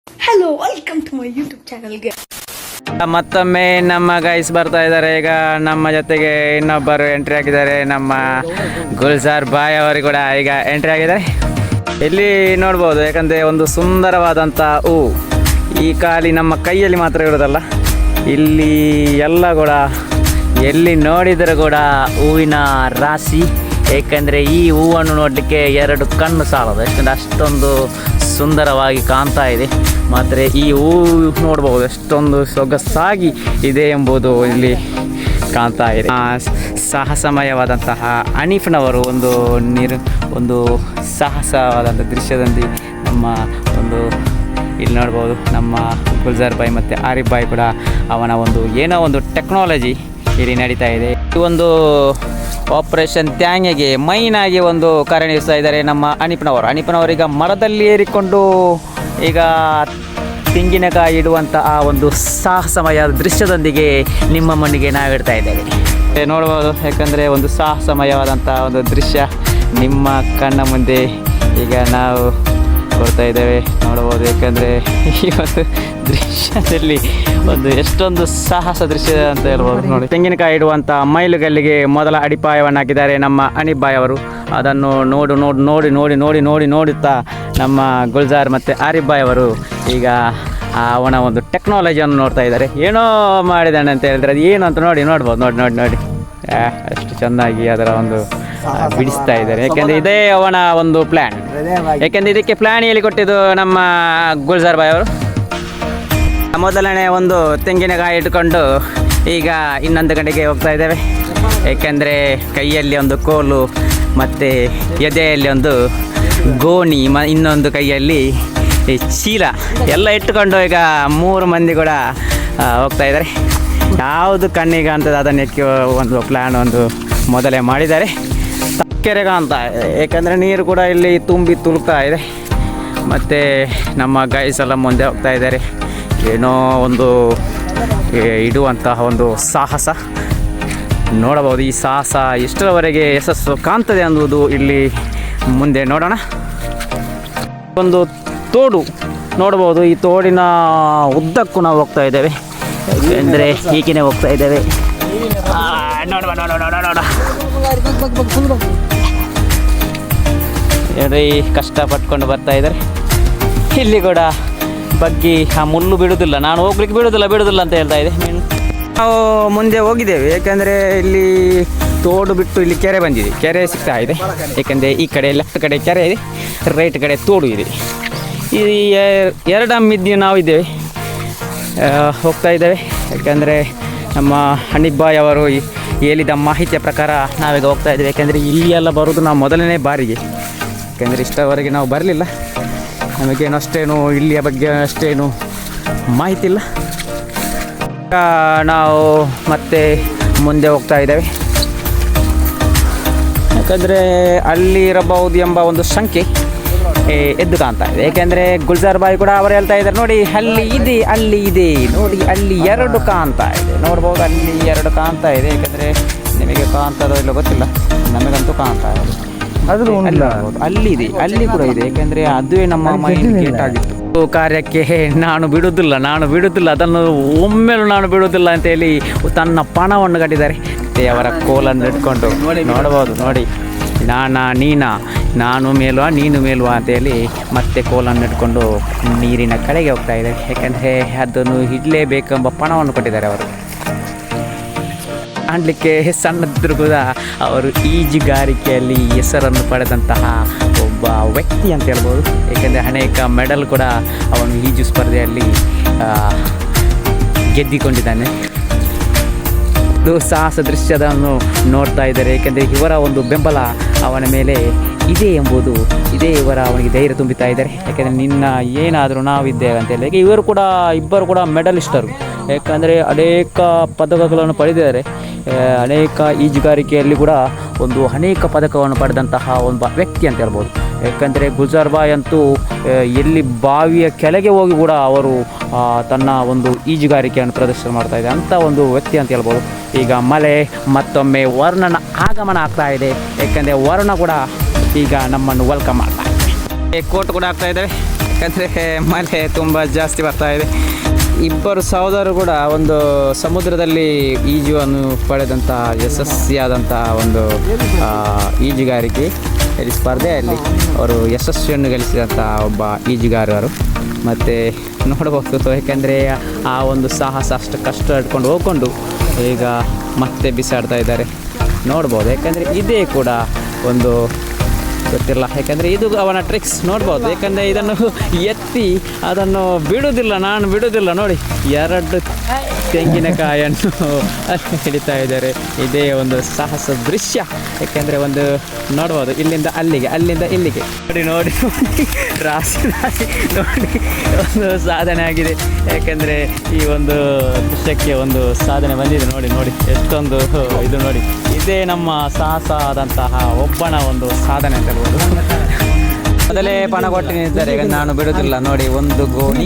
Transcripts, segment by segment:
Hello welcome to my YouTube ಚಾನಲ್ಗೆ ಮತ್ತೊಮ್ಮೆ ನಮ್ಮ ಗೈಸ್ ಬರ್ತಾ ಇದ್ದಾರೆ. ಈಗ ನಮ್ಮ ಜೊತೆಗೆ ಇನ್ನೊಬ್ಬರು ಎಂಟ್ರಿ ಆಗಿದ್ದಾರೆ. ನಮ್ಮ ಗುಲ್ಜಾರ್ ಬಾಯ್ ಅವರು ಕೂಡ ಈಗ ಎಂಟ್ರಿ ಆಗಿದ್ದಾರೆ. ಇಲ್ಲಿ ನೋಡ್ಬೋದು, ಯಾಕಂದರೆ ಒಂದು ಸುಂದರವಾದಂಥ ಹೂ ಈ ಖಾಲಿ ನಮ್ಮ ಕೈಯಲ್ಲಿ ಮಾತ್ರ ಇರೋದಲ್ಲ, ಇಲ್ಲಿ ಎಲ್ಲ ಕೂಡ ಎಲ್ಲಿ ನೋಡಿದರೂ ಕೂಡ ಹೂವಿನ ರಾಶಿ. ಏಕೆಂದರೆ ಈ ಹೂವನ್ನು ನೋಡಲಿಕ್ಕೆ ಎರಡು ಕಣ್ಣು ಸಾಲದು, ಯಾಕಂದರೆ ಅಷ್ಟೊಂದು ಸುಂದರವಾಗಿ ಕಾಣ್ತಾ ಇದೆ. ಮಾತ್ರ ಈ ಹೂವು ನೋಡ್ಬೋದು ಎಷ್ಟೊಂದು ಸೊಗಸಾಗಿ ಇದೆ ಎಂಬುದು ಇಲ್ಲಿ ಕಾಣ್ತಾ ಇದೆ. ಸಾಹಸಮಯವಾದಂತಹ ಹನೀಫ್ನವರು ಒಂದು ಸಾಹಸವಾದಂಥ ದೃಶ್ಯದಲ್ಲಿ ನಮ್ಮ ಇಲ್ಲಿ ನೋಡ್ಬೋದು. ನಮ್ಮ ಗುಲ್ಜಾರ್ ಬಾಯ್ ಮತ್ತು ಆರಿಫ್ ಬಾಯ್ ಕೂಡ ಅವನ ಏನೋ ಒಂದು ಟೆಕ್ನಾಲಜಿ ಇಲ್ಲಿ ನಡೀತಾ ಇದೆ. ಈ ಆಪರೇಷನ್ ತ್ಯಾಂಗೆಗೆ ಮೈನಾಗಿ ಕಾರ್ಯನಿರ್ವಹಿಸ್ತಾ ಇದ್ದಾರೆ ನಮ್ಮ ಹನೀಫ್ನವರೀಗ ಮರದಲ್ಲಿ ಏರಿಕೊಂಡು ಈಗ ತೆಂಗಿನಕಾಯಿ ಇಡುವಂಥ ಆ ಸಾಹಸಮಯ ದೃಶ್ಯದೊಂದಿಗೆ ನಿಮ್ಮ ಮಣ್ಣಿಗೆ ನಾವಿಡ್ತಾ ಇದ್ದೇವೆ. ನೋಡ್ಬೋದು, ಯಾಕಂದರೆ ಸಾಹಸಮಯವಾದಂಥ ದೃಶ್ಯ ನಿಮ್ಮ ಕಣ್ಣ ಮುಂದೆ ಈಗ ನಾವು ಕೊಡ್ತಾ ಇದ್ದೇವೆ. ನೋಡ್ಬೋದು, ಯಾಕಂದರೆ ಈ ದೃಶ್ಯದಲ್ಲಿ ಎಷ್ಟೊಂದು ಸಾಹಸ ದೃಶ್ಯ ಅಂತ ಹೇಳ್ಬೋದು. ನೋಡಿ, ತೆಂಗಿನಕಾಯಿ ಇಡುವಂಥ ಮೈಲುಗಲ್ಲಿಗೆ ಮೊದಲ ಅಡಿಪಾಯವನ್ನು ಹಾಕಿದ್ದಾರೆ ನಮ್ಮ ಹನೀಫ್ ಬಾಯ್ ಅವರು. ಅದನ್ನು ನೋಡುತ್ತಾ ನಮ್ಮ ಗುಲ್ಜಾರ್ ಮತ್ತು ಆರಿಫ್ ಬಾಯ್ ಅವರು ಈಗ ಅವನ ಟೆಕ್ನಾಲಜಿಯನ್ನು ನೋಡ್ತಾ ಇದ್ದಾರೆ. ಏನೋ ಮಾಡಿದ್ದಾನೆ ಅಂತ ಹೇಳಿದ್ರೆ ಅದು ಏನು ಅಂತ ನೋಡ್ಬೋದು. ನೋಡಿ ಅಷ್ಟು ಚೆನ್ನಾಗಿ ಅದರ ಬಿಡಿಸ್ತಾ ಇದ್ದಾರೆ. ಯಾಕೆಂದರೆ ಇದೇ ಅವನ ಪ್ಲ್ಯಾನ್. ಯಾಕೆಂದರೆ ಇದಕ್ಕೆ ಪ್ಲ್ಯಾನ್ ಹೇಳಿ ಕೊಟ್ಟಿದ್ದು ನಮ್ಮ ಗುಲ್ಜಾರ್ ಬಾಯ್ ಅವರು. ಮೊದಲನೇ ತೆಂಗಿನಕಾಯಿ ಇಟ್ಕೊಂಡು ಈಗ ಇನ್ನೊಂದು ಕಡೆಗೆ ಹೋಗ್ತಾ ಇದ್ದೇವೆ. ಏಕೆಂದರೆ ಕೈಯಲ್ಲಿ ಕೋಲು ಮತ್ತು ಎದೆಯಲ್ಲಿ ಗೋಣಿ, ಇನ್ನೊಂದು ಕೈಯಲ್ಲಿ ಈ ಚೀಲ ಎಲ್ಲ ಇಟ್ಟುಕೊಂಡು ಈಗ 3 ಮಂದಿ ಕೂಡ ಹೋಗ್ತಾ ಇದ್ದಾರೆ. ಯಾವುದು ಕಣ್ಣಿಗೆ ಅಂತದ್ದು ಅದನ್ನು ಎಕ್ಕಿ ಪ್ಲ್ಯಾನ್ ಮೊದಲೇ ಮಾಡಿದ್ದಾರೆ. ಕೆರೆಗ ಅಂತ, ಏಕೆಂದರೆ ನೀರು ಕೂಡ ಇಲ್ಲಿ ತುಂಬಿ ತುಳುಕ್ತಾ ಇದೆ. ಮತ್ತು ನಮ್ಮ ಗೈಸ್ ಎಲ್ಲ ಮುಂದೆ ಹೋಗ್ತಾ ಇದ್ದಾರೆ. ಏನೋ ಇಡುವಂತಹ ಸಾಹಸ ನೋಡಬಹುದು. ಈ ಸಾಹಸ ಎಷ್ಟರವರೆಗೆ ಯಶಸ್ಸು ಕಾಣ್ತದೆ ಅನ್ನುವುದು ಇಲ್ಲಿ ಮುಂದೆ ನೋಡೋಣ. ತೋಡು ನೋಡ್ಬೋದು. ಈ ತೋಡಿನ ಉದ್ದಕ್ಕೂ ನಾವು ಹೋಗ್ತಾ ಇದ್ದೇವೆ. ಯಾಕೆಂದರೆ ಹೀಗೆ ಹೋಗ್ತಾ ಇದ್ದೇವೆ. ನೋಡಿ, ಕಷ್ಟಪಟ್ಕೊಂಡು ಬರ್ತಾ ಇದ್ದಾರೆ. ಇಲ್ಲಿ ಕೂಡ ಬಗ್ಗಿ ಆ ಮುಳ್ಳು ಬಿಡುವುದಿಲ್ಲ, ನಾನು ಹೋಗ್ಲಿಕ್ಕೆ ಬಿಡುವುದಿಲ್ಲ ಅಂತ ಹೇಳ್ತಾ ಇದೆ. ನಾವು ಮುಂದೆ ಹೋಗಿದ್ದೇವೆ. ಯಾಕೆಂದರೆ ಇಲ್ಲಿ ತೋಡು ಬಿಟ್ಟು ಇಲ್ಲಿ ಕೆರೆ ಬಂದಿದೆ, ಕೆರೆ ಸಿಗ್ತಾ ಇದೆ. ಏಕೆಂದರೆ ಈ ಕಡೆ ಲೆಫ್ಟ್ ಕಡೆ ಕೆರೆ ಇದೆ, ರೈಟ್ ಕಡೆ ತೋಡು ಇದೆ. ಈ ಎರಡಮ್ಮಿದ್ದು ನಾವು ಇದ್ದೇವೆ, ಹೋಗ್ತಾ ಇದ್ದೇವೆ. ಯಾಕೆಂದರೆ ನಮ್ಮ ಹನೀಫ್ ಬಾಯ್ ಅವರು ಹೇಳಿದ ಮಾಹಿತಿಯ ಪ್ರಕಾರ ನಾವೀಗ ಹೋಗ್ತಾ ಇದ್ದೇವೆ. ಯಾಕೆಂದರೆ ಇಲ್ಲಿ ಎಲ್ಲ ಬರೋದು ನಾವು ಮೊದಲನೇ ಬಾರಿಗೆ. ಯಾಕೆಂದರೆ ಇಷ್ಟವರೆಗೆ ನಾವು ಬರಲಿಲ್ಲ, ನಮಗೇನು ಅಷ್ಟೇನು ಇಲ್ಲಿಯ ಬಗ್ಗೆ ಅಷ್ಟೇನು ಮಾಹಿತಿ ಇಲ್ಲ. ನಾವು ಮತ್ತೆ ಮುಂದೆ ಹೋಗ್ತಾ ಇದ್ದೇವೆ. ಯಾಕಂದರೆ ಅಲ್ಲಿ ಇರಬಹುದು ಎಂಬ ಶಂಕೆ ಎದ್ದು ಕಾಣ್ತಾ ಇದೆ. ಏಕೆಂದರೆ ಗುಲ್ಜಾರ್ ಬಾಯ್ ಕೂಡ ಅವರು ಹೇಳ್ತಾ ಇದ್ದಾರೆ, ನೋಡಿ ಅಲ್ಲಿ ಇದೆ ನೋಡಿ, ಅಲ್ಲಿ 2 ಕಾಣ್ತಾ ಇದೆ. ನೋಡ್ಬೋದು, ಅಲ್ಲಿ 2 ಕಾಣ್ತಾ ಇದೆ. ಏಕೆಂದರೆ ನಿಮಗೆ ಕಾಣ್ತದೋ ಇಲ್ಲೋ ಗೊತ್ತಿಲ್ಲ, ನಮಗಂತೂ ಕಾಣ್ತಾ ಇದೆ. ಅಲ್ಲಿ ಕೂಡ ಇದೆ. ಯಾಕೆಂದರೆ ಅದುವೇ ನಮ್ಮ ಮೈಂಡ್ ಗೇಟ್ ಆಗಿತ್ತು. ಕಾರ್ಯಕ್ಕೆ ನಾನು ಬಿಡುವುದಿಲ್ಲ, ಅದನ್ನು ಒಮ್ಮೆಲೂ ನಾನು ಬಿಡುವುದಿಲ್ಲ ಅಂತೇಳಿ ತನ್ನ ಪಣವನ್ನು ಕಟ್ಟಿದ್ದಾರೆ. ಅವರ ಕೋಲನ್ನು ಇಟ್ಕೊಂಡು ನೋಡ್ಬೋದು. ನೋಡಿ, ನಾನು ಮೇಲುವ ನೀನು ಮೇಲುವ ಅಂತೇಳಿ ಮತ್ತೆ ಕೋಲನ್ನು ಇಟ್ಕೊಂಡು ನೀರಿನ ಕಡೆಗೆ ಹೋಗ್ತಾ ಇದ್ದಾರೆ. ಯಾಕೆಂದರೆ ಅದನ್ನು ಇಡಲೇಬೇಕೆಂಬ ಪಣವನ್ನು ಕೊಟ್ಟಿದ್ದಾರೆ ಅವರು. ಕಾಣಲಿಕ್ಕೆ ಸಣ್ಣದಿದ್ದರೂ ಕೂಡ ಅವರು ಈಜುಗಾರಿಕೆಯಲ್ಲಿ ಹೆಸರನ್ನು ಪಡೆದಂತಹ ಒಬ್ಬ ವ್ಯಕ್ತಿ ಅಂತ ಹೇಳ್ಬೋದು. ಏಕೆಂದರೆ ಅನೇಕ ಮೆಡಲ್ ಕೂಡ ಅವನು ಈಜು ಸ್ಪರ್ಧೆಯಲ್ಲಿ ಗೆದ್ದಿಕೊಂಡಿದ್ದಾನೆ. ಸಾಹಸ ದೃಶ್ಯದನ್ನು ನೋಡ್ತಾ ಇದ್ದಾರೆ. ಏಕೆಂದರೆ ಇವರ ಬೆಂಬಲ ಅವನ ಮೇಲೆ ಇದೆ ಎಂಬುದು ಅವನಿಗೆ ಧೈರ್ಯ ತುಂಬುತ್ತಾ ಇದ್ದಾರೆ. ಯಾಕೆಂದರೆ ನಿನ್ನ ಏನಾದರೂ ನಾವಿದ್ದೇವೆ ಅಂತೇಳಿ. ಇಬ್ಬರು ಕೂಡ ಮೆಡಲಿಸ್ಟರು. ಯಾಕಂದರೆ ಅನೇಕ ಪದಕಗಳನ್ನು ಪಡೆದಿದ್ದಾರೆ. ಅನೇಕ ಈಜುಗಾರಿಕೆಯಲ್ಲಿ ಕೂಡ ಅನೇಕ ಪದಕವನ್ನು ಪಡೆದಂತಹ ಒಬ್ಬ ವ್ಯಕ್ತಿ ಅಂತ ಹೇಳ್ಬೋದು. ಯಾಕಂದರೆ ಗುಲ್ಜಾರ್ ಬಾಯ್ ಅಂತೂ ಎಲ್ಲಿ ಬಾವಿಯ ಕೆಳಗೆ ಹೋಗಿ ಕೂಡ ಅವರು ತನ್ನ ಈಜುಗಾರಿಕೆಯನ್ನು ಪ್ರದರ್ಶನ ಮಾಡ್ತಾ ಇದೆ ಅಂಥ ವ್ಯಕ್ತಿ ಅಂತ ಹೇಳ್ಬೋದು. ಈಗ ಮಳೆ ಮತ್ತೊಮ್ಮೆ ವರ್ಣನ ಆಗಮನ ಆಗ್ತಾ ಇದೆ. ಯಾಕಂದರೆ ವರ್ಣ ಕೂಡ ಈಗ ನಮ್ಮನ್ನು ವೆಲ್ಕಮ್ ಮಾಡ್ತಾ ಇದೆ. ಕೋಟ್ ಕೂಡ ಆಗ್ತಾ ಇದ್ದೇವೆ. ಯಾಕಂದರೆ ಮಳೆ ತುಂಬ ಜಾಸ್ತಿ ಬರ್ತಾ ಇದೆ. ಇಬ್ಬರು ಸಹೋದರರು ಕೂಡ ಒಂದು ಸಮುದ್ರದಲ್ಲಿ ಈಜುವನ್ನು ಪಡೆದಂಥ ಯಶಸ್ವಿಯಾದಂಥ ಒಂದು ಈಜುಗಾರಿಕೆ ಸ್ಪರ್ಧೆಯಲ್ಲಿ ಅವರು ಯಶಸ್ವಿಯನ್ನು ಗಳಿಸಿದಂಥ ಒಬ್ಬ ಈಜುಗಾರರು. ಮತ್ತು ನೋಡಬಹುದು, ಯಾಕೆಂದರೆ ಆ ಒಂದು ಸಾಹಸ ಅಷ್ಟು ಕಷ್ಟ ಹಿಡ್ಕೊಂಡು ಹೋಗ್ಕೊಂಡು ಈಗ ಮತ್ತೆ ಬಿಸಾಡ್ತಾ ಇದ್ದಾರೆ ನೋಡ್ಬೋದು. ಯಾಕೆಂದರೆ ಇದೇ ಕೂಡ ಒಂದು ಗೊತ್ತಿಲ್ಲ, ಯಾಕಂದರೆ ಇದು ಅವನ ಟ್ರಿಕ್ಸ್ ನೋಡ್ಬೋದು. ಯಾಕಂದರೆ ಇದನ್ನು ಎತ್ತಿ ಅದನ್ನು ನಾನು ಬಿಡುವುದಿಲ್ಲ ನೋಡಿ, 2 ತೆಂಗಿನಕಾಯನ್ನು ಹಿಡಿತಾ ಇದ್ದಾರೆ. ಇದೇ ಒಂದು ಸಾಹಸ ದೃಶ್ಯ. ಯಾಕೆಂದರೆ ಒಂದು ನೋಡ್ಬೋದು, ಇಲ್ಲಿಂದ ಅಲ್ಲಿಗೆ, ಅಲ್ಲಿಂದ ಇಲ್ಲಿಗೆ ನೋಡಿ ರಾಶಿ ನೋಡಿ ಒಂದು ಸಾಧನೆ ಆಗಿದೆ. ಯಾಕೆಂದರೆ ಈ ಒಂದು ದೃಶ್ಯಕ್ಕೆ ಒಂದು ಸಾಧನೆ ಬಂದಿದೆ ನೋಡಿ ಎಷ್ಟೊಂದು ಇದು ನೋಡಿ. ಇದೇ ನಮ್ಮ ಸಾಹಸ ಆದಂತಹ ಒಬ್ಬನ ಒಂದು ಸಾಧನೆ ಅಂತ ಹೇಳ್ಬೋದು. ಮೊದಲೇ ಪಣ ಕೊಟ್ಟು ನಿಂತಿದ್ದಾರೆ, ಈಗ ನಾನು ಬಿಡುವುದಿಲ್ಲ ನೋಡಿ. ಒಂದು ಗೋಣಿ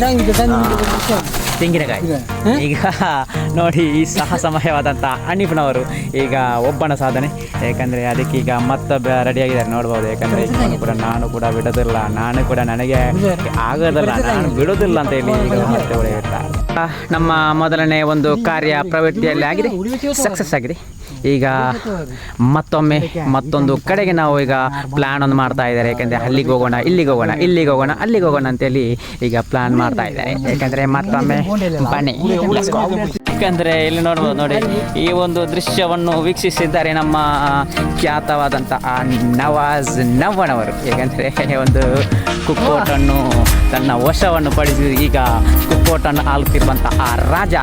ತೆಂಗಿನಕಾಯಿ. ಈಗ ನೋಡಿ ಈ ಸಾಹಸಮಯವಾದಂಥ ಹನೀಫ್ನವರು ಈಗ ಒಬ್ಬನ ಸಾಧನೆ. ಯಾಕಂದರೆ ಅದಕ್ಕೆ ಈಗ ಮತ್ತೆ ರೆಡಿಯಾಗಿದ್ದಾರೆ ನೋಡ್ಬೋದು. ಯಾಕಂದರೆ ನಾನು ಕೂಡ ಬಿಡೋದಿಲ್ಲ, ನಾನು ಕೂಡ ನನಗೆ ಆಗೋದಿಲ್ಲ, ನಾನು ಬಿಡೋದಿಲ್ಲ ಅಂತ ಹೇಳಿ ಈಗ ಮತ್ತೆ ಹೊಡೆಯುತ್ತಾರೆ. ನಮ್ಮ ಮೊದಲನೇ ಒಂದು ಕಾರ್ಯ ಪ್ರವೃತ್ತಿಯಲ್ಲಿ ಆಗಿದೆ, ಸಕ್ಸಸ್ ಆಗಿದೆ. ಈಗ ಮತ್ತೊಂದು ಕಡೆಗೆ ನಾವು ಈಗ ಪ್ಲ್ಯಾನ್ ಒಂದು ಮಾಡ್ತಾ ಇದ್ದಾರೆ. ಯಾಕೆಂದರೆ ಅಲ್ಲಿಗೆ ಹೋಗೋಣ, ಇಲ್ಲಿಗೆ ಹೋಗೋಣ, ಇಲ್ಲಿಗೆ ಹೋಗೋಣ, ಅಲ್ಲಿಗೆ ಹೋಗೋಣ ಅಂತೇಳಿ ಈಗ ಪ್ಲ್ಯಾನ್ ಮಾಡ್ತಾ ಇದ್ದಾರೆ. ಯಾಕೆಂದರೆ ಮತ್ತೊಮ್ಮೆ ಬನ್ನಿ. ಯಾಕಂದರೆ ಇಲ್ಲಿ ನೋಡ್ಬೋದು ನೋಡಿ, ಈ ಒಂದು ದೃಶ್ಯವನ್ನು ವೀಕ್ಷಿಸಿದ್ದಾರೆ ನಮ್ಮ ಖ್ಯಾತವಾದಂಥ ನವಾಜ್ ನವ್ವನವರು. ಏಕೆಂದರೆ ಒಂದು ಕುಕ್ಕೋಟನ್ನು ತನ್ನ ವಶವನ್ನು ಪಡಿಸಿ ಈಗ ಕುಕ್ಕೋಟನ್ನು ಆಳುತ್ತಿರುವಂಥ ಆ ರಾಜ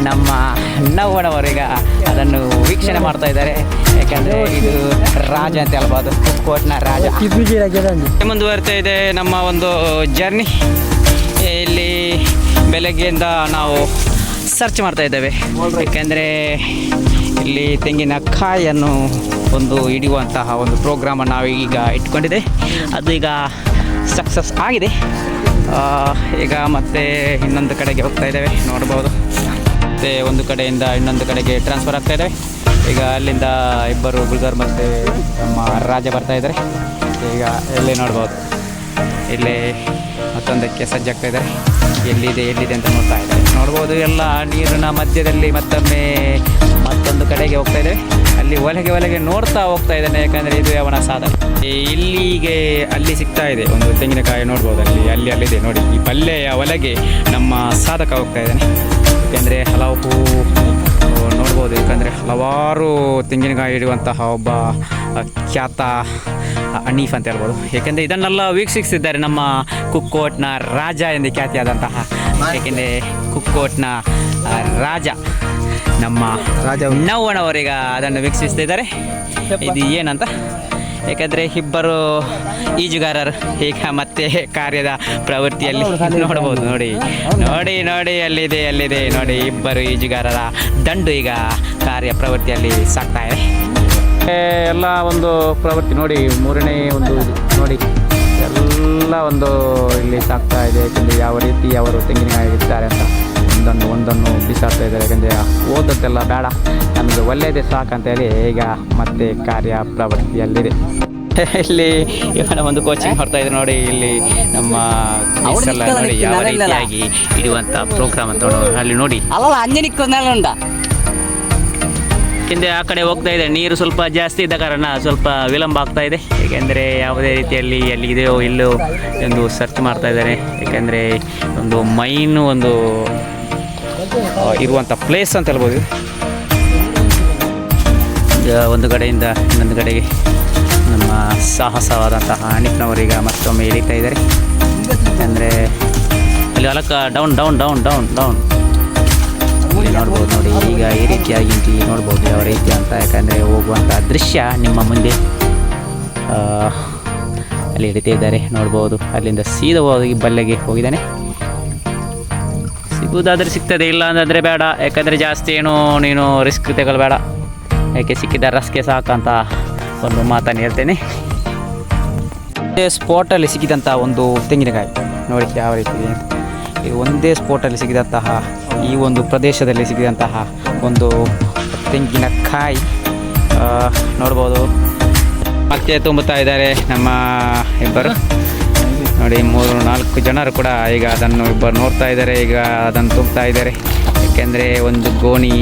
ನಮ್ಮ ನವ್ವನವರು ಈಗ ಅದನ್ನು ವೀಕ್ಷಣೆ ಮಾಡ್ತಾ ಇದ್ದಾರೆ. ಯಾಕಂದರೆ ಇದು ರಾಜ ಅಂತ ಹೇಳ್ಬೋದು, ಕುಕ್ಕೋಟ್ನ ರಾಜ. ಮುಂದುವರಿತಾ ಇದೆ ನಮ್ಮ ಒಂದು ಜರ್ನಿ. ಇಲ್ಲಿ ಬೆಳಗ್ಗೆಯಿಂದ ನಾವು ಸರ್ಚ್ ಮಾಡ್ತಾ ಇದ್ದೇವೆ. ಯಾಕೆಂದರೆ ಇಲ್ಲಿ ತೆಂಗಿನಕಾಯಿಯನ್ನು ಒಂದು ಹಿಡಿಯುವಂತಹ ಒಂದು ಪ್ರೋಗ್ರಾಮನ್ನು ನಾವು ಈಗ ಇಟ್ಕೊಂಡಿದೆ. ಅದು ಈಗ ಸಕ್ಸಸ್ ಆಗಿದೆ. ಈಗ ಮತ್ತೆ ಇನ್ನೊಂದು ಕಡೆಗೆ ಹೋಗ್ತಾ ಇದ್ದೇವೆ ನೋಡ್ಬೋದು. ಮತ್ತು ಒಂದು ಕಡೆಯಿಂದ ಇನ್ನೊಂದು ಕಡೆಗೆ ಟ್ರಾನ್ಸ್ಫರ್ ಆಗ್ತಾ ಇದ್ದೇವೆ. ಈಗ ಅಲ್ಲಿಂದ ಇಬ್ಬರು ಗುಲ್ಜಾರ್ ಮತ್ತು ನಮ್ಮ ರಾಜ ಬರ್ತಾ ಇದ್ದಾರೆ. ಈಗ ಇಲ್ಲಿ ನೋಡ್ಬೋದು, ಇಲ್ಲಿ ಮತ್ತೊಂದಕ್ಕೆ ಸಜ್ಜಾಗ್ತಾ ಇದ್ದಾರೆ. ಎಲ್ಲಿದೆ ಅಂತ ನೋಡ್ತಾ ಇದ್ದಾರೆ ನೋಡ್ಬೋದು. ಎಲ್ಲ ನೀರಿನ ಮಧ್ಯದಲ್ಲಿ ಮತ್ತೊಂದು ಕಡೆಗೆ ಹೋಗ್ತಾ ಇದ್ದೇವೆ. ಅಲ್ಲಿ ಒಳಗೆ ನೋಡ್ತಾ ಹೋಗ್ತಾ ಇದ್ದಾನೆ. ಯಾಕಂದರೆ ಇದು ಅವನ ಸಾಧನೆ. ಇಲ್ಲಿಗೆ ಅಲ್ಲಿ ಸಿಗ್ತಾ ಇದೆ ಒಂದು ತೆಂಗಿನಕಾಯಿ ನೋಡ್ಬೋದು. ಅಲ್ಲಿದೆ ನೋಡಿ, ಈ ಪಲ್ಲೆಯ ಒಳಗೆ ನಮ್ಮ ಸಾಧಕ ಹೋಗ್ತಾ ಇದ್ದಾನೆ. ಯಾಕೆಂದರೆ ಹಲವು ನೋಡ್ಬೋದು. ಯಾಕಂದರೆ ಹಲವಾರು ತೆಂಗಿನಕಾಯಿ ಇಡುವಂತಹ ಒಬ್ಬ ಖ್ಯಾತ ಹನೀಫ್ ಅಂತ ಹೇಳ್ಬೋದು. ಏಕೆಂದರೆ ಇದನ್ನೆಲ್ಲ ವೀಕ್ಷಿಸಿದ್ದಾರೆ ನಮ್ಮ ಕುಕ್ಕೋಟ್ನ ರಾಜ ಎಂದು ಖ್ಯಾತಿಯಾದಂತಹ. ಏಕೆಂದರೆ ಕುಕ್ಕೋಟ್ನ ರಾಜ ನಮ್ಮ ನವ್ವನವರೀಗ ಅದನ್ನು ವೀಕ್ಷಿಸ್ತಿದ್ದಾರೆ. ಇದು ಏನಂತ, ಯಾಕಂದರೆ ಇಬ್ಬರು ಈಜುಗಾರರು ಈಗ ಮತ್ತೆ ಕಾರ್ಯದ ಪ್ರವೃತ್ತಿಯಲ್ಲಿ ನೋಡ್ಬೋದು. ನೋಡಿ ಅಲ್ಲಿದೆ ನೋಡಿ, ಇಬ್ಬರು ಈಜುಗಾರರ ದಂಡು ಈಗ ಕಾರ್ಯ ಪ್ರವೃತ್ತಿಯಲ್ಲಿ ಸಾಕ್ತಾ ಇದೆ. ಎಲ್ಲ ಒಂದು ಪ್ರವೃತ್ತಿ ನೋಡಿ, ಮೂರನೇ ಒಂದು ನೋಡಿ ಎಲ್ಲ ಒಂದು ಇಲ್ಲಿ ಸಾಕ್ತಾ ಇದೆ. ಯಾಕೆಂದರೆ ಯಾವ ರೀತಿ ಅವರು ತೆಂಗಿನಕಾಯಿ ಇರ್ತಾರೆ ಅಂತ ಒಂದನ್ನು ಬಿಸಾಡ್ತಾ ಇದ್ದಾರೆ. ಯಾಕೆಂದರೆ ಓದತ್ತೆಲ್ಲ ಬೇಡ, ನಮಗೆ ಒಳ್ಳೆಯದೇ ಸಾಕಂತೇಳಿ ಈಗ ಮತ್ತೆ ಕಾರ್ಯ ಪ್ರವೃತ್ತಿಯಲ್ಲಿದೆ. ಇಲ್ಲಿ ಇವನ ಒಂದು ಕೋಚಿಂಗ್ ಮಾಡ್ತಾ ಇದ್ದಾರೆ ನೋಡಿ. ಇಲ್ಲಿ ನಮ್ಮ ಎಲ್ಲ ನೋಡಿ ಯಾವ ರೀತಿಯಾಗಿ ಇಡುವಂಥ ಪ್ರೋಗ್ರಾಮ್ ಅಂತ ಅಲ್ಲಿ ನೋಡಿ. ಹಿಂದೆ ಆ ಕಡೆ ಹೋಗ್ತಾ ಇದೆ. ನೀರು ಸ್ವಲ್ಪ ಜಾಸ್ತಿ ಇದ್ದ ಕಾರಣ ಸ್ವಲ್ಪ ವಿಳಂಬ ಆಗ್ತಾ ಇದೆ. ಏಕೆಂದರೆ ಯಾವುದೇ ರೀತಿಯಲ್ಲಿ ಎಲ್ಲಿದೆಯೋ ಇಲ್ಲೋ ಎಂದು ಸರ್ಚ್ ಮಾಡ್ತಾ ಇದ್ದಾರೆ. ಏಕೆಂದರೆ ಒಂದು ಮೈನ್ ಒಂದು ಇರುವಂಥ ಪ್ಲೇಸ್ ಅಂತ ಹೇಳ್ಬೋದು. ಒಂದು ಕಡೆಯಿಂದ ಇನ್ನೊಂದು ಕಡೆಗೆ ನಮ್ಮ ಸಾಹಸವಾದಂತಹ ಹನೀಫ್ನವರೀಗ ಮತ್ತೊಮ್ಮೆ ಇಳಿತಾ ಇದ್ದಾರೆ. ಯಾಕಂದರೆ ಅಲ್ಲಿ ಹೊಲಕ್ಕೆ ಡೌನ್ ಇಲ್ಲಿ ನೋಡ್ಬೋದು ನೋಡಿ. ಈಗ ಈ ರೀತಿಯಾಗಿ ನೋಡ್ಬೋದು ಯಾವ ರೀತಿ ಅಂತ. ಯಾಕಂದರೆ ಹೋಗುವಂಥ ದೃಶ್ಯ ನಿಮ್ಮ ಮುಂದೆ ಅಲ್ಲಿ ಹಿಡಿತಾ ಇದ್ದಾರೆ ನೋಡ್ಬೋದು. ಅಲ್ಲಿಂದ ಸೀದಾ ಹೋಗಿ ಬಲ್ಲೆಗೆ ಹೋಗಿದ್ದಾನೆ. ಸಿಗುವುದಾದರೆ ಸಿಗ್ತದೆ, ಇಲ್ಲ ಅಂತಂದರೆ ಬೇಡ. ಯಾಕಂದರೆ ಜಾಸ್ತಿ ನೀನು ರಿಸ್ಕ್ ತಗೊಳ್ಬೇಡ. ಯಾಕೆ ಸಿಕ್ಕಿದ ರಸ್ಗೆ ಸಾಕಂತ ಒಂದು ಮಾತನ್ನು ಹೇಳ್ತೇನೆ. ಸ್ಪಾಟಲ್ಲಿ ಸಿಕ್ಕಿದಂಥ ಒಂದು ತೆಂಗಿನಕಾಯಿ ನೋಡಿ ಯಾವ ರೀತಿ ಈ ಒಂದೇ ಸ್ಪಾಟಲ್ಲಿ ಸಿಕ್ಕಿದಂತಹ ಈ ಒಂದು ಪ್ರದೇಶದಲ್ಲಿ ಸಿಕ್ಕಿದಂತಹ ಒಂದು ತೆಂಗಿನಕಾಯಿ ನೋಡ್ಬೋದು. ಮತ್ತೆ ತುಂಬುತ್ತಾ ಇದ್ದಾರೆ ನಮ್ಮ ಇಬ್ಬರು. ನೋಡಿ 3-4 ಜನರು ಕೂಡ ಈಗ ಅದನ್ನು ಇಬ್ಬರು ನೋಡ್ತಾ ಇದ್ದಾರೆ, ಈಗ ಅದನ್ನು ತುಂಬ್ತಾ ಇದ್ದಾರೆ. ಏಕೆಂದರೆ ಒಂದು ಗೋಣಿ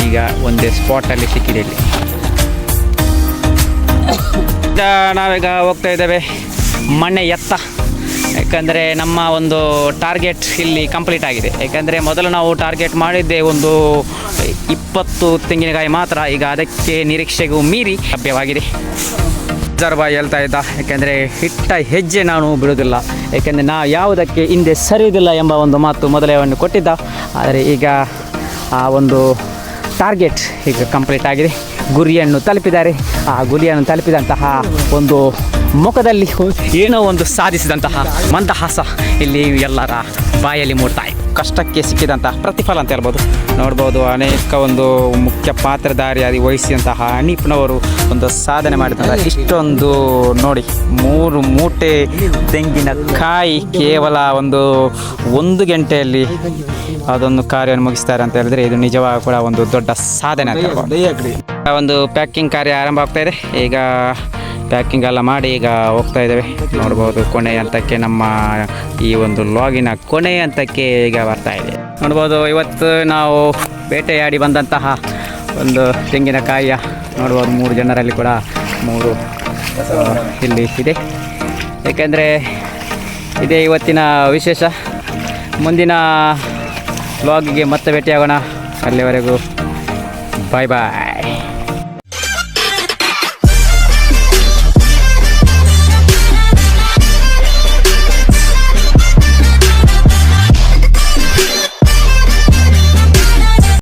ಈಗ ಒಂದೇ ಸ್ಪಾಟಲ್ಲಿ ಸಿಕ್ಕಿದೆ ಇಲ್ಲಿ. ನಾವೀಗ ಹೋಗ್ತಾ ಇದ್ದೇವೆ ಮಣ್ಣೆ ಎತ್ತ. ಯಾಕಂದರೆ ನಮ್ಮ ಒಂದು ಟಾರ್ಗೆಟ್ ಇಲ್ಲಿ ಕಂಪ್ಲೀಟ್ ಆಗಿದೆ. ಯಾಕಂದರೆ ಮೊದಲು ನಾವು ಟಾರ್ಗೆಟ್ ಮಾಡಿದ್ದೆ ಒಂದು 20 ತೆಂಗಿನಕಾಯಿ ಮಾತ್ರ, ಈಗ ಅದಕ್ಕೆ ನಿರೀಕ್ಷೆಗೂ ಮೀರಿ ಲಭ್ಯವಾಗಿದೆ. ಬಾಯಿ ಹೇಳ್ತಾ ಇದ್ದ, ಯಾಕೆಂದರೆ ಇಟ್ಟ ಹೆಜ್ಜೆ ನಾನು ಬಿಡುವುದಿಲ್ಲ, ಏಕೆಂದರೆ ನಾವು ಯಾವುದಕ್ಕೆ ಹಿಂದೆ ಸರಿಯುವುದಿಲ್ಲ ಎಂಬ ಒಂದು ಮಾತು ಮೊದಲೇ ಅವನು ಕೊಟ್ಟಿದ್ದ. ಆದರೆ ಈಗ ಆ ಒಂದು ಟಾರ್ಗೆಟ್ ಈಗ ಕಂಪ್ಲೀಟ್ ಆಗಿದೆ, ಗುರಿಯನ್ನು ತಲುಪಿದ್ದಾರೆ. ಆ ಗುರಿಯನ್ನು ತಲುಪಿದಂತಹ ಒಂದು ಮುಖದಲ್ಲಿ ಏನೋ ಒಂದು ಸಾಧಿಸಿದಂತಹ ಮಂದಹಾಸ ಇಲ್ಲಿ ಎಲ್ಲರ ಬಾಯಲ್ಲಿ ಮೂಡ್ತಾ ಇದೆ. ಕಷ್ಟಕ್ಕೆ ಸಿಕ್ಕಿದಂತಹ ಪ್ರತಿಫಲ ಅಂತ ಹೇಳ್ಬೋದು. ನೋಡ್ಬೋದು, ಅನೇಕ ಒಂದು ಮುಖ್ಯ ಪಾತ್ರಧಾರಿಯಾಗಿ ವಹಿಸಿದಂತಹ ಹನೀಫ್ನವರು ಒಂದು ಸಾಧನೆ ಮಾಡಿದಂತಹ ಇಷ್ಟೊಂದು ನೋಡಿ 3 ಮೂಟೆ ತೆಂಗಿನಕಾಯಿ ಕೇವಲ ಒಂದು ಗಂಟೆಯಲ್ಲಿ ಅದೊಂದು ಕಾರ್ಯವನ್ನು ಮುಗಿಸ್ತಾರೆ ಅಂತ ಹೇಳಿದ್ರೆ ಇದು ನಿಜವಾಗಿ ಕೂಡ ಒಂದು ದೊಡ್ಡ ಸಾಧನೆ ಅಂತ ಹೇಳ್ಬೋದು. ಒಂದು ಪ್ಯಾಕಿಂಗ್ ಕಾರ್ಯ ಆರಂಭ ಆಗ್ತಾ ಇದೆ. ಈಗ ಪ್ಯಾಕಿಂಗ್ ಎಲ್ಲ ಮಾಡಿ ಈಗ ಹೋಗ್ತಾ ಇದ್ದೇವೆ. ನೋಡ್ಬೋದು ಕೊನೆಯ ಹಂತಕ್ಕೆ, ನಮ್ಮ ಈ ಒಂದು ಲಾಗಿನ ಕೊನೆಯ ಹಂತಕ್ಕೆ ಈಗ ಬರ್ತಾ ಇದೆ. ನೋಡ್ಬೋದು, ಇವತ್ತು ನಾವು ಬೇಟೆಯಾಡಿ ಬಂದಂತಹ ಒಂದು ತೆಂಗಿನಕಾಯಿಯ ನೋಡ್ಬೋದು 3 ಜನರಲ್ಲಿ ಕೂಡ 3 ಇಲ್ಲಿ ಇದೆ. ಏಕೆಂದರೆ ಇದೇ ಇವತ್ತಿನ ವಿಶೇಷ. ಮುಂದಿನ ಲಾಗಿಗೆ ಮತ್ತೆ ಭೇಟಿಯಾಗೋಣ. ಅಲ್ಲಿವರೆಗೂ ಬಾಯ್ ಬಾಯ್.